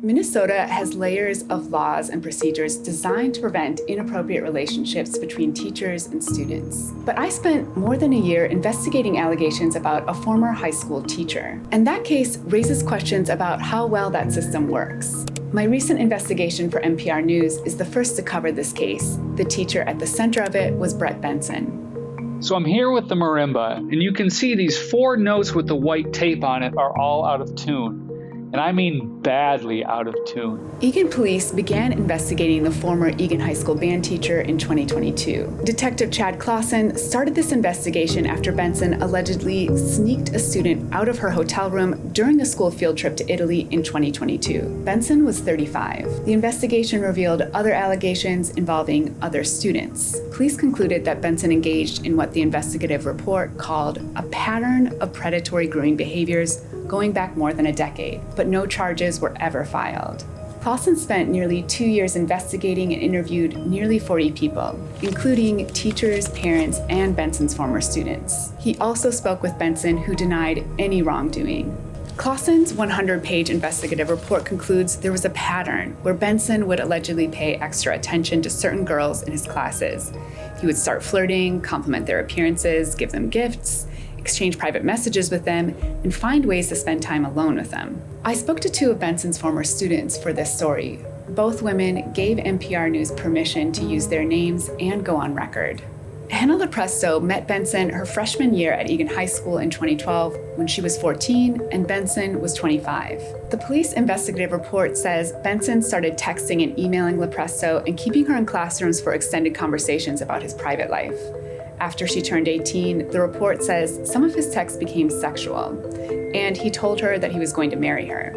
Minnesota has layers of laws and procedures designed to prevent inappropriate relationships between teachers and students. But I spent more than a year investigating allegations about a former high school teacher. And that case raises questions about how well that system works. My recent investigation for NPR News is the first to cover this case. The teacher at the center of it was Brett Benson. So I'm here with the marimba, and you can see these 4 notes with the white tape on it are all out of tune. And I mean badly out of tune. Eagan police began investigating the former Eagan High School band teacher in 2022. Detective Chad Clausen started this investigation after Benson allegedly sneaked a student out of her hotel room during a school field trip to Italy in 2022. Benson was 35. The investigation revealed other allegations involving other students. Police concluded that Benson engaged in what the investigative report called a pattern of predatory grooming behaviors going back more than a decade, but no charges were ever filed. Clausen spent nearly 2 years investigating and interviewed nearly 40 people, including teachers, parents, and Benson's former students. He also spoke with Benson, who denied any wrongdoing. Clausen's 100-page investigative report concludes there was a pattern where Benson would allegedly pay extra attention to certain girls in his classes. He would start flirting, compliment their appearances, give them gifts, exchange private messages with them, and find ways to spend time alone with them. I spoke to 2 of Benson's former students for this story. Both women gave NPR News permission to use their names and go on record. Hannah LoPresto met Benson her freshman year at Eagan High School in 2012 when she was 14 and Benson was 25. The police investigative report says Benson started texting and emailing LoPresto and keeping her in classrooms for extended conversations about his private life. After she turned 18, the report says some of his texts became sexual, and he told her that he was going to marry her.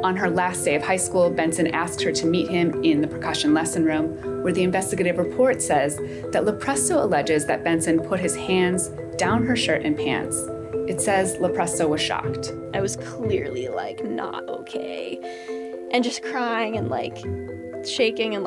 On her last day of high school, Benson asked her to meet him in the percussion lesson room, where the investigative report says that LoPresto alleges that Benson put his hands down her shirt and pants. It says LoPresto was shocked. I was clearly not okay, and just crying and shaking and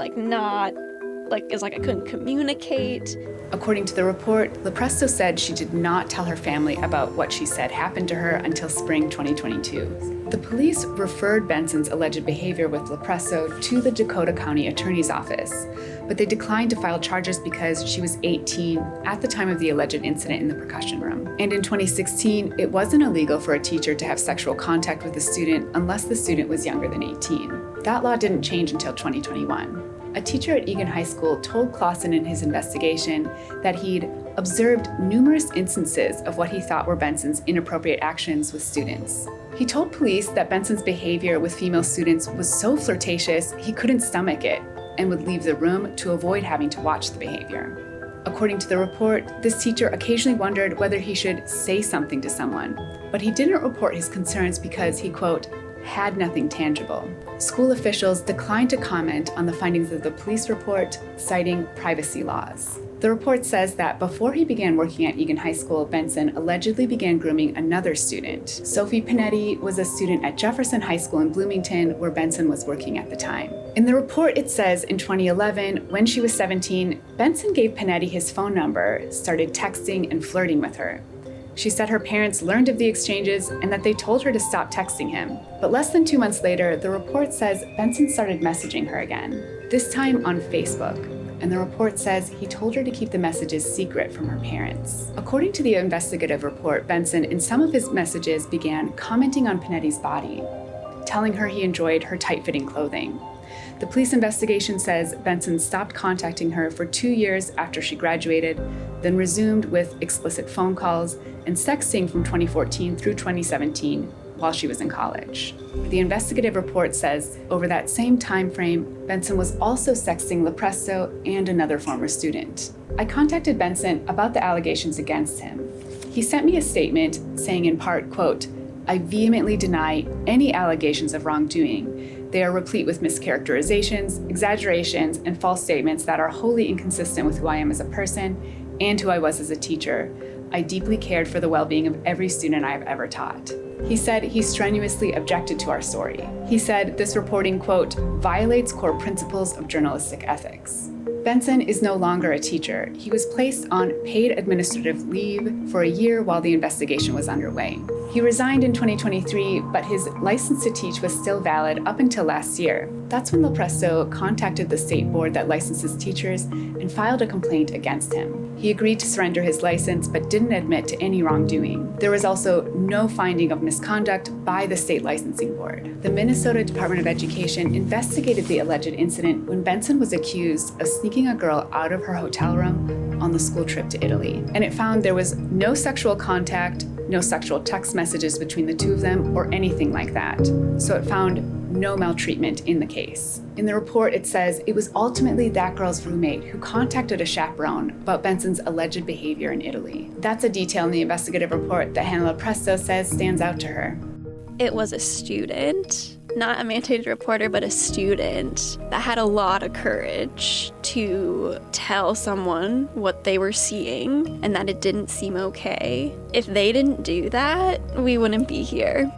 it's like I couldn't communicate. According to the report, LoPresto said she did not tell her family about what she said happened to her until spring 2022. The police referred Benson's alleged behavior with LoPresto to the Dakota County Attorney's Office, but they declined to file charges because she was 18 at the time of the alleged incident in the percussion room. And in 2016, it wasn't illegal for a teacher to have sexual contact with a student unless the student was younger than 18. That law didn't change until 2021. A teacher at Eagan High School told Clausen in his investigation that he'd observed numerous instances of what he thought were Benson's inappropriate actions with students. He told police that Benson's behavior with female students was so flirtatious he couldn't stomach it and would leave the room to avoid having to watch the behavior. According to the report, this teacher occasionally wondered whether he should say something to someone, but he didn't report his concerns because he, quote, had nothing tangible. School officials declined to comment on the findings of the police report, citing privacy laws. The report says that before he began working at Eagan High School, Benson allegedly began grooming another student. Sophie Panetti was a student at Jefferson High School in Bloomington, where Benson was working at the time. In the report, it says in 2011, when she was 17, Benson gave Panetti his phone number, started texting and flirting with her. She said her parents learned of the exchanges and that they told her to stop texting him. But less than 2 months later, the report says Benson started messaging her again, this time on Facebook. And the report says he told her to keep the messages secret from her parents. According to the investigative report, Benson, in some of his messages, began commenting on Panetti's body, telling her he enjoyed her tight-fitting clothing. The police investigation says Benson stopped contacting her for 2 years after she graduated, then resumed with explicit phone calls and sexting from 2014 through 2017 while she was in college. The investigative report says over that same time frame, Benson was also sexting LoPresto and another former student. I contacted Benson about the allegations against him. He sent me a statement saying in part, quote, I vehemently deny any allegations of wrongdoing. They are replete with mischaracterizations, exaggerations, and false statements that are wholly inconsistent with who I am as a person and who I was as a teacher. I deeply cared for the well-being of every student I have ever taught. He said he strenuously objected to our story. He said this reporting, quote, violates core principles of journalistic ethics. Benson is no longer a teacher. He was placed on paid administrative leave for a year while the investigation was underway. He resigned in 2023, but his license to teach was still valid up until last year. That's when LoPresto contacted the state board that licenses teachers and filed a complaint against him. He agreed to surrender his license, but didn't admit to any wrongdoing. There was also no finding of misconduct by the state licensing board. The Minnesota Department of Education investigated the alleged incident when Benson was accused of sneaking a girl out of her hotel room on the school trip to Italy. And it found there was no sexual contact, no sexual text messages between the two of them, or anything like that. So it found no maltreatment in the case. In the report, it says it was ultimately that girl's roommate who contacted a chaperone about Benson's alleged behavior in Italy. That's a detail in the investigative report that Hannah LoPresto says stands out to her. It was a student, not a mandated reporter, but a student that had a lot of courage to tell someone what they were seeing and that it didn't seem okay. If they didn't do that, we wouldn't be here.